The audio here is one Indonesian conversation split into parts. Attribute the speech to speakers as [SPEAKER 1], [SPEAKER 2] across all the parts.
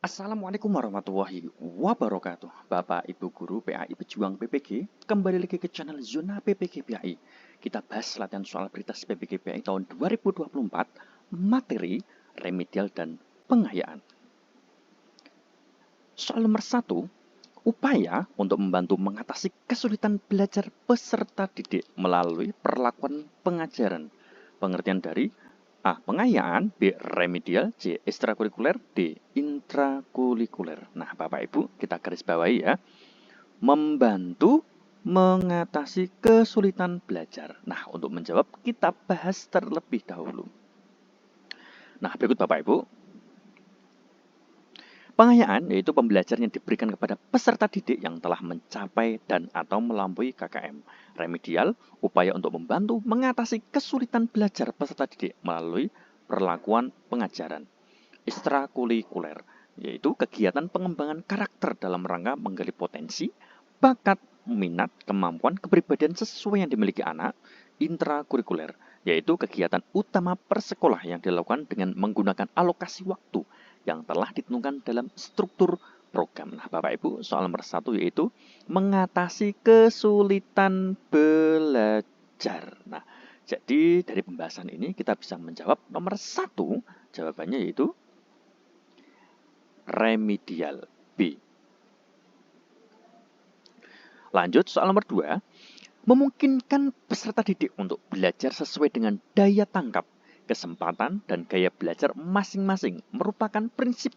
[SPEAKER 1] Assalamualaikum warahmatullahi wabarakatuh. Bapak Ibu Guru PAI Pejuang PPG, kembali lagi ke channel Zona PPG PAI. Kita bahas latihan soal prioritas PPG PAI tahun 2024, materi, remedial, dan pengayaan. Soal nomor 1, upaya untuk membantu mengatasi kesulitan belajar peserta didik melalui perlakuan pengajaran. Pengertian dari A. Pengayaan, B. Remedial, C. Ekstrakurikuler, D. Intrakurikuler. Nah, Bapak Ibu, kita garis bawahi ya. Membantu mengatasi kesulitan belajar. Nah, untuk menjawab, kita bahas terlebih dahulu. Nah, berikut Bapak Ibu. Pengayaan yaitu pembelajaran yang diberikan kepada peserta didik yang telah mencapai dan atau melampaui KKM. Remedial, upaya untuk membantu mengatasi kesulitan belajar peserta didik melalui perlakuan pengajaran. Ekstrakurikuler, yaitu kegiatan pengembangan karakter dalam rangka menggali potensi, bakat, minat, kemampuan, kepribadian sesuai yang dimiliki anak. Intrakurikuler, yaitu kegiatan utama persekolah yang dilakukan dengan menggunakan alokasi waktu yang telah ditentukan dalam struktur program. Nah, Bapak Ibu, soal nomor 1 yaitu mengatasi kesulitan belajar. Nah, jadi dari pembahasan ini kita bisa menjawab nomor 1, jawabannya yaitu remedial B. Lanjut, soal nomor 2, memungkinkan peserta didik untuk belajar sesuai dengan daya tangkap, kesempatan, dan gaya belajar masing-masing merupakan prinsip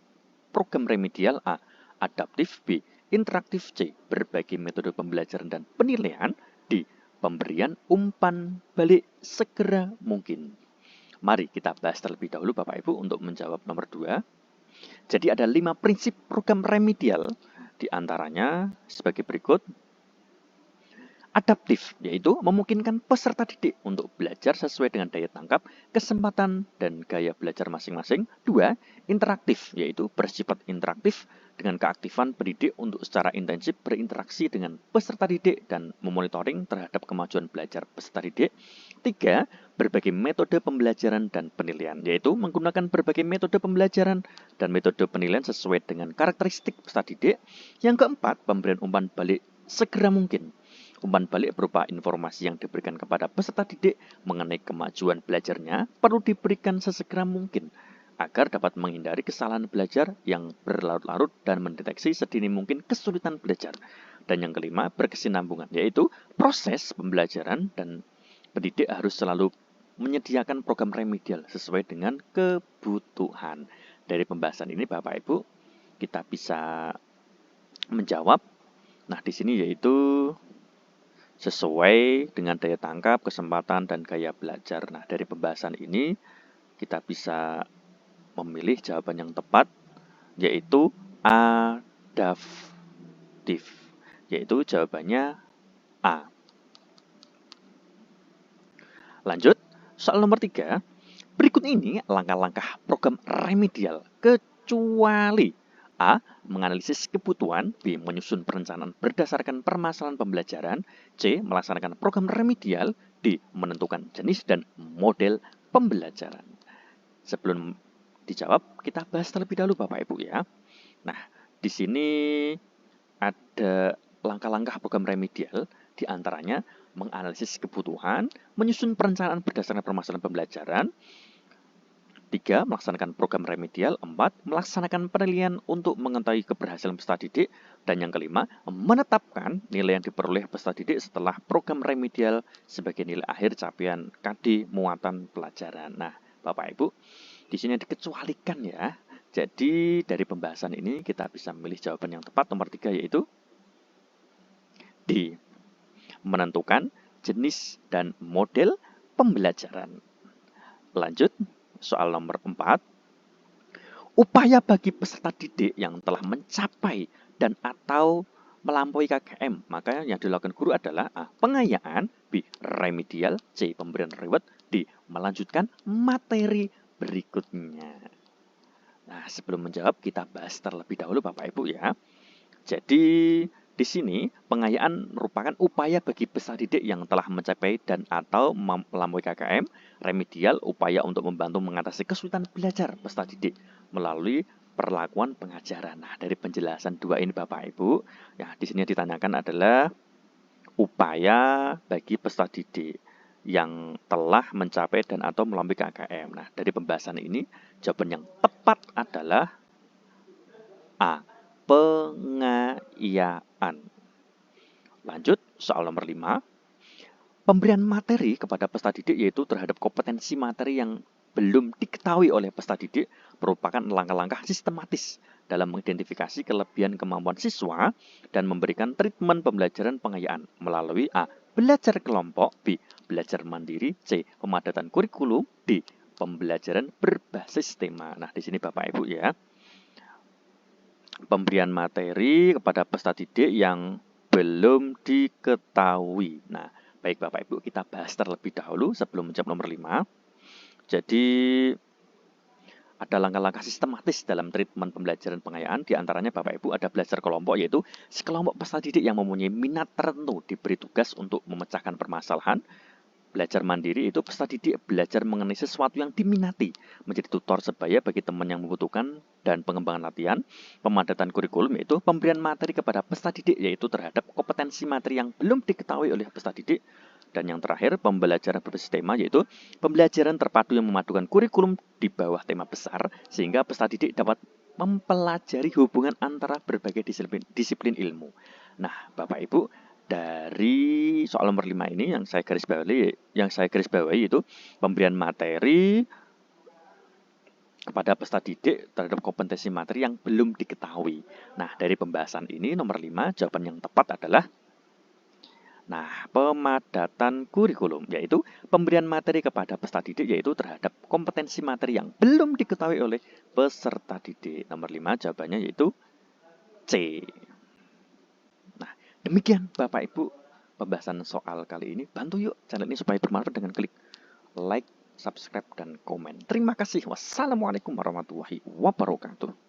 [SPEAKER 1] program remedial A. Adaptif, B. Interaktif, C. Berbagai metode pembelajaran dan penilaian, D. Pemberian umpan balik segera mungkin. Mari kita bahas terlebih dahulu Bapak Ibu untuk menjawab nomor 2. Jadi ada 5 prinsip program remedial, diantaranya sebagai berikut. Adaptif, yaitu memungkinkan peserta didik untuk belajar sesuai dengan daya tangkap, kesempatan, dan gaya belajar masing-masing. 2. Interaktif, yaitu bersifat interaktif dengan keaktifan pendidik untuk secara intensif berinteraksi dengan peserta didik dan memonitoring terhadap kemajuan belajar peserta didik. 3. Berbagai metode pembelajaran dan penilaian, yaitu menggunakan berbagai metode pembelajaran dan metode penilaian sesuai dengan karakteristik peserta didik. Yang keempat, pemberian umpan balik segera mungkin. Umpan balik berupa informasi yang diberikan kepada peserta didik mengenai kemajuan belajarnya perlu diberikan sesegera mungkin agar dapat menghindari kesalahan belajar yang berlarut-larut dan mendeteksi sedini mungkin kesulitan belajar. Dan yang kelima, berkesinambungan, yaitu proses pembelajaran dan pendidik harus selalu menyediakan program remedial sesuai dengan kebutuhan. Dari pembahasan ini Bapak Ibu, kita bisa menjawab. Nah, di sini yaitu sesuai dengan daya tangkap, kesempatan, dan gaya belajar. Nah, dari pembahasan ini kita bisa memilih jawaban yang tepat, yaitu adaptif. Yaitu jawabannya A. Lanjut, soal nomor 3. Berikut ini langkah-langkah program remedial kecuali A. Menganalisis kebutuhan, B. Menyusun perencanaan berdasarkan permasalahan pembelajaran, C. Melaksanakan program remedial, D. Menentukan jenis dan model pembelajaran. Sebelum dijawab, kita bahas terlebih dahulu Bapak Ibu ya. Nah, di sini ada langkah-langkah program remedial, diantaranya menganalisis kebutuhan, menyusun perencanaan berdasarkan permasalahan pembelajaran, 3. Melaksanakan program remedial. 4. Melaksanakan penilaian untuk mengetahui keberhasilan peserta didik. Dan yang kelima, menetapkan nilai yang diperoleh peserta didik setelah program remedial sebagai nilai akhir capaian KD muatan pelajaran. Nah, Bapak Ibu, di sini dikecualikan ya. Jadi dari pembahasan ini kita bisa memilih jawaban yang tepat nomor 3 yaitu D. Menentukan jenis dan model pembelajaran. Lanjut. Soal nomor 4, upaya bagi peserta didik yang telah mencapai dan atau melampaui KKM. Maka yang dilakukan guru adalah A. Pengayaan, B. Remedial, C. Pemberian reward, D. Melanjutkan materi berikutnya. Nah, sebelum menjawab kita bahas terlebih dahulu Bapak Ibu ya. Jadi di sini pengayaan merupakan upaya bagi peserta didik yang telah mencapai dan atau melampaui KKM. Remedial, upaya untuk membantu mengatasi kesulitan belajar peserta didik melalui perlakuan pengajaran. Nah, dari penjelasan dua ini Bapak Ibu, ya di sini ditanyakan adalah upaya bagi peserta didik yang telah mencapai dan atau melampaui KKM. Nah, dari pembahasan ini jawaban yang tepat adalah A. Pengayaan. Lanjut, soal nomor 5. Pemberian materi kepada peserta didik yaitu terhadap kompetensi materi yang belum diketahui oleh peserta didik merupakan langkah-langkah sistematis dalam mengidentifikasi kelebihan kemampuan siswa dan memberikan treatment pembelajaran pengayaan melalui A. Belajar kelompok, B. Belajar mandiri, C. Pemadatan kurikulum, D. Pembelajaran berbasis tema. Nah, di sini Bapak Ibu ya. Pemberian materi kepada peserta didik yang belum diketahui. Nah, baik Bapak Ibu, kita bahas terlebih dahulu sebelum menjawab nomor 5. Jadi, ada langkah-langkah sistematis dalam treatment pembelajaran pengayaan. Di antaranya Bapak Ibu ada belajar kelompok, yaitu sekelompok peserta didik yang mempunyai minat tertentu diberi tugas untuk memecahkan permasalahan. Belajar mandiri itu peserta didik belajar mengenai sesuatu yang diminati, menjadi tutor sebaya bagi teman yang membutuhkan, dan pengembangan latihan. Pemadatan kurikulum yaitu pemberian materi kepada peserta didik yaitu terhadap kompetensi materi yang belum diketahui oleh peserta didik. Dan yang terakhir, pembelajaran berbasis tema yaitu pembelajaran terpadu yang memadukan kurikulum di bawah tema besar sehingga peserta didik dapat mempelajari hubungan antara berbagai disiplin ilmu. Nah, Bapak Ibu, dari soal nomor 5 ini yang saya garis bawahi itu pemberian materi kepada peserta didik terhadap kompetensi materi yang belum diketahui. Nah, dari pembahasan ini nomor 5 jawaban yang tepat adalah pemadatan kurikulum, yaitu pemberian materi kepada peserta didik yaitu terhadap kompetensi materi yang belum diketahui oleh peserta didik. Nomor 5 jawabannya yaitu C. Nah, demikian Bapak Ibu pembahasan soal kali ini. Bantu yuk channel ini supaya bermanfaat dengan klik like, subscribe, dan komen. Terima kasih. Wassalamualaikum warahmatullahi wabarakatuh.